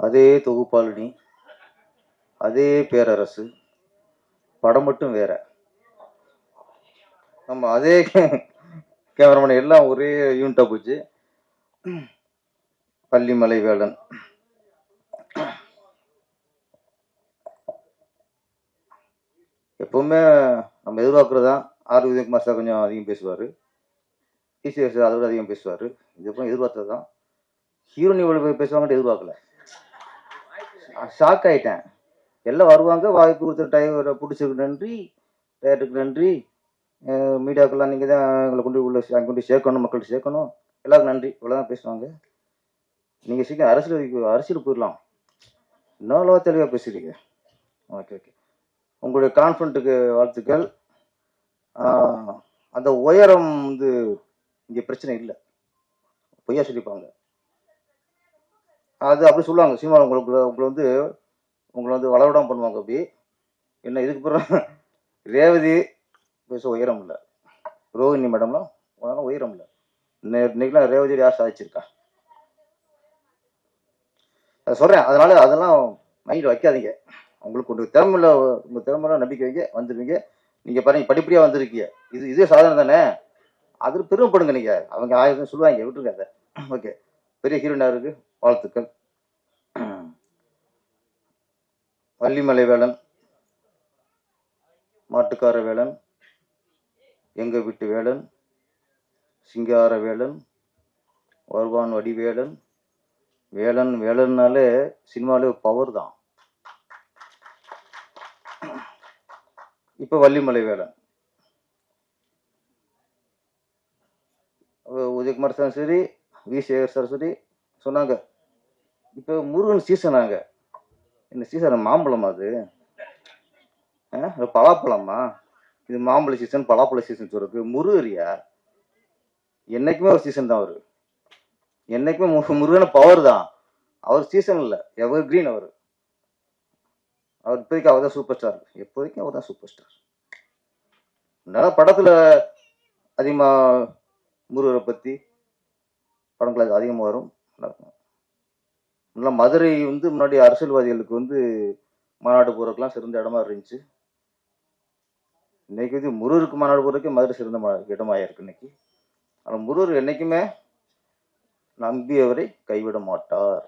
அதே தொகுப்பாளினி, அதே பேரரசு, படம் மட்டும் வேற. நம்ம அதே கேமராமேன் எல்லாம் ஒரே யூனிட்டா போச்சு. பள்ளிமலை வேலன். எப்பவுமே நம்ம எதிர்பார்க்கறதா ஆர் உதயகுமார் சார் கொஞ்சம் அதிகம் பேசுவார், டிசிஎஸ் அதை விட அதிகம் பேசுவார். இது எப்பவும் எதிர்பார்த்தது தான். ஹீரோனி இவ்வளவு பேசுவாங்கன்னு எதிர்பார்க்கல. ஷாக் ஆயிட்டேன். எல்லாம் வருவாங்க, வாய்ப்பு கொடுத்த டைவரை பிடிச்சதுக்கு நன்றி, டேரக்டருக்கு நன்றி, மீடியாக்கெல்லாம் நீங்கள் தான் எங்களை கொண்டு உள்ள அங்கே கொண்டு சேர்க்கணும், மக்கள்கிட்ட சேர்க்கணும், எல்லாருக்கும் நன்றி, இவ்வளோதான் பேசுவாங்க. நீங்கள் சீக்கிரம் அரசியல் போயிடலாம். இன்னொரு தெளிவாக பேசுறீங்க. ஓகே ஓகே, உங்களுடைய கான்ஃபிடண்ட்டுக்கு வாழ்த்துக்கள். அந்த உயரம் வந்து இங்கே பிரச்சனை இல்லை, பொய்யா சொல்லிப்பாங்க. அது அப்படி சொல்லுவாங்க சினிமா. உங்களை வந்து வளவிடாம பண்ணுவாங்க. அப்படி என்ன இதுக்கு பிறகு ரேவதி பேச உயரம் இல்லை, ரோஹிணி மேடம்லாம் உயரம் இல்லை. இன்னைக்கெல்லாம் ரேவதி யார் சாதிச்சிருக்கா சொல்றேன். அதனால அதெல்லாம் மைண்ட் வைக்காதீங்க. உங்களுக்கு ஒரு திறமையில, உங்க திறமையில நம்பிக்கை வைக்க வந்துருவீங்க. நீங்க பாருங்க, படிப்படியா வந்திருக்கீங்க. இதே சாதனை தானே, அது பெருமைப்படுங்க. நீங்க அவங்க 1000 சொல்லுவாங்க, விட்டுருங்க அதை. ஓகே, பெரிய ஹீரோனா இருக்கு, வாழ்த்துக்கள். வள்ளிமலை வேலன், மாட்டுக்கார வேலன், எங்க வீட்டு வேலன், சிங்கார வேலன், வருவான் வடிவேலன். வேலன்னாலே சினிமாலே பவர் தான். இப்ப வள்ளிமலை வேலன், உதயகுமார் சார் சரி, வி சேகர் சார் சரி சொன்னாங்க, இப்ப முருகன் சீசனாங்க. என்ன சீசன்? மாம்பழமா அது? பலாப்பழமா இது? மாம்பழ சீசன், பலாப்பழ சீசன் சொல்றதுக்கு முருகரியா? என்னைக்குமே ஒரு சீசன் தான் அவரு. என்னைக்குமே முருகன பவர் தான். அவர் சீசன் இல்ல, எவர் கிரீன். அவர் இப்போதைக்கு அவர் தான் சூப்பர் ஸ்டார். எப்போதைக்கும் அவர் தான் சூப்பர் ஸ்டார். அதனால படத்துல அதிகமா முருகரை பத்தி படங்கள் அதிகமாக வரும். நல்லா மதுரை வந்து முன்னாடி அரசியல்வாதிகளுக்கு வந்து மாநாடு போறதுக்கெல்லாம் சிறந்த இடமா இருந்துச்சு. இன்னைக்கு வந்து முருகருக்கு மாநாடு போறதுக்கே மதுரை சிறந்த இடமாயா இருக்கு இன்னைக்கு. ஆனால் முருகர் என்னைக்குமே நம்பியவரை கைவிட மாட்டார்.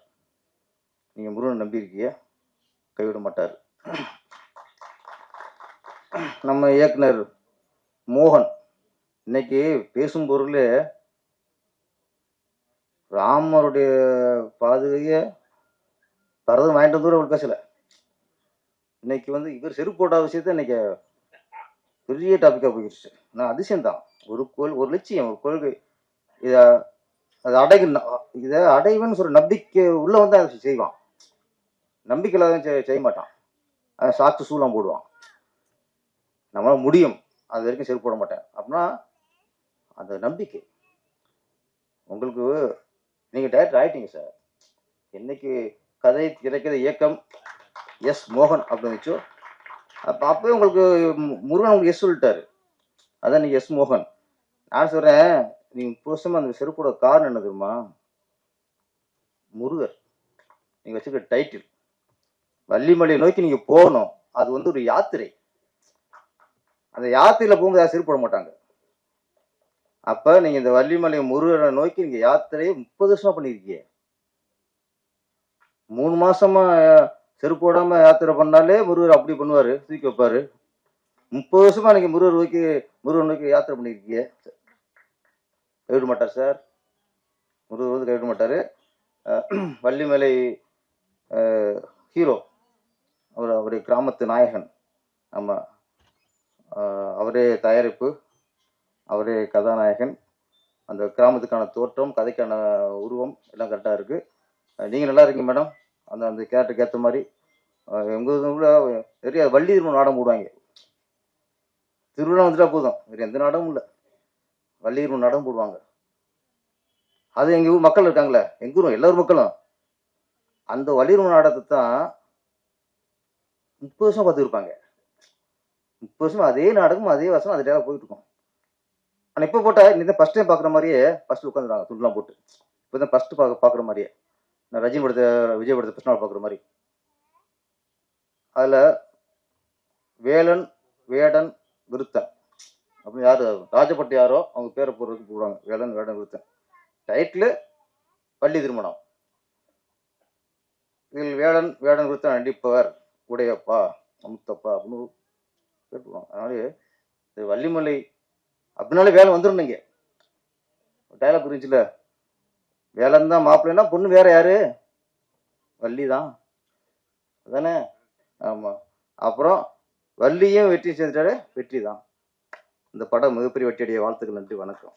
நீங்க முருகன் நம்பி இருக்கீங்க, கைவிட மாட்டார். நம்ம இயக்குனர் மோகன் இன்னைக்கு பேசும் பொருளே ராமருடைய பாதுகைய பரதம் வாங்கிட்டு வந்து அவர் பேசல. இன்னைக்கு வந்து இவர் செருப்பு போட்ட விஷயத்த இன்னைக்கு பெரிய டாபிக்கா போயிடுச்சு. நான் அதிசயம்தான். ஒரு லட்சியம், ஒரு கொள்கை, இதை அடைவன்னு சொல்ற நம்பிக்கை உள்ள வந்து அதை செய்வான். நம்பிக்கை இல்லாத செய்ய மாட்டான். அதை சாக்கு சூழம் போடுவான். நம்மளால முடியும், அது வரைக்கும் செருப்பு போட மாட்டேன் அப்படின்னா அந்த நம்பிக்கை. உங்களுக்கு நீங்க டைரக்டர் ஆயிட்டீங்க சார். என்னைக்கு கதை கிடைக்கிற இயக்கம் எஸ் மோகன் அப்படின்னு வச்சோ, அப்பவே உங்களுக்கு முருகன் உங்களுக்கு எஸ் சொல்லிட்டாரு. அதான் நீங்க எஸ் மோகன். நான் சொல்றேன், நீங்க புதுசமா அந்த செருப்போட காரணம் என்ன தெரியுமா? முருகர். நீங்க வச்சுக்க டைட்டில் வள்ளிமலையை நோக்கி நீங்க போகணும். அது வந்து ஒரு யாத்திரை. அந்த யாத்திரையில போகும்போது யாரும் செருப்பு போட மாட்டாங்க. அப்ப நீங்க இந்த வள்ளிமலை முருகரை நோக்கி நீங்க யாத்திரையை 30 வருஷமா பண்ணிருக்கீங்க. 3 மாசமா செருப்பு போடாம யாத்திரை பண்ணாலே முருகர் அப்படி பண்ணுவாரு, தூக்கி வைப்பாரு. 30 வருஷமா நீங்க முருகன் நோக்கி யாத்திரை பண்ணிருக்கீங்க. கைவிட மாட்டார் சார், முருகர் வந்து கைவிட மாட்டாரு. வள்ளிமலை ஹீரோ, அவருடைய கிராமத்து நாயகன். ஆமா, அவரே தயாரிப்பு, அவரே கதாநாயகன். அந்த கிராமத்துக்கான தோற்றம், கதைக்கான உருவம் எல்லாம் கரெக்டாக இருக்கு. நீங்கள் நல்லா இருக்கீங்க மேடம். அந்த கேரக்டருக்கு ஏற்ற மாதிரி எங்கள் நிறைய வள்ளி திருமணம் நாடகம் போடுவாங்க. திருவிழா வந்துட்டா போதும், வேறு எந்த நாடகமும் இல்லை, வள்ளி திருமணம் நாடகம் போடுவாங்க. அது எங்கள் ஊர் மக்கள் இருக்காங்களே, எங்கள் ஊரும் எல்லாரும் மக்களும் அந்த வள்ளி திருமணம் நாடகத்தை தான் 30 வருஷம் பார்த்துருப்பாங்க. 30 வருஷம் அதே நாடகம், அதே வருஷம் அதே போயிட்டு இருக்கும். ஆனால் இப்போ போட்டால் இந்த ஃபர்ஸ்ட் டைம் பார்க்குற மாதிரியே ஃபர்ஸ்ட் உட்காந்துருவாங்க, துண்டுலாம் போட்டு. இப்போ தான் ஃபர்ஸ்ட் பார்க்குற மாதிரியே. நான் ரஜினி படத்தை விஜய் படத்தை ஃபர்ஸ்ட் நாள் பார்க்குற மாதிரி. அதில் வேலன் வேடன் விருத்தன் அப்படின்னு யார் ராஜபட்டு யாரோ அவங்க பேரை போடுறதுக்கு போடுவாங்க. வேலன் வேடன் விருத்தன். டைட்டில் பள்ளி திருமணம். இதில் வேடன் வேடன் விருத்தன் நடிப்பவர் உடையப்பா அமுத்தப்பா அப்படின்னு கேட்டுருவாங்க. அதனாலே இது வள்ளிமலை அப்படின்னாலே வேலை வந்துடணுங்க. டைலாக் புரிஞ்சுல, வேலன் தான் மாப்பிள்ளைன்னா பொண்ணு வேற யாரு? வள்ளி தான் அதானே. ஆமாம். அப்புறம் வள்ளியும் வெற்றி சேர்ந்துட்டாலே வெற்றி தான். இந்த படம் மிகப்பெரிய வெற்றியடைய வாழ்த்துக்கள். நன்றி, வணக்கம்.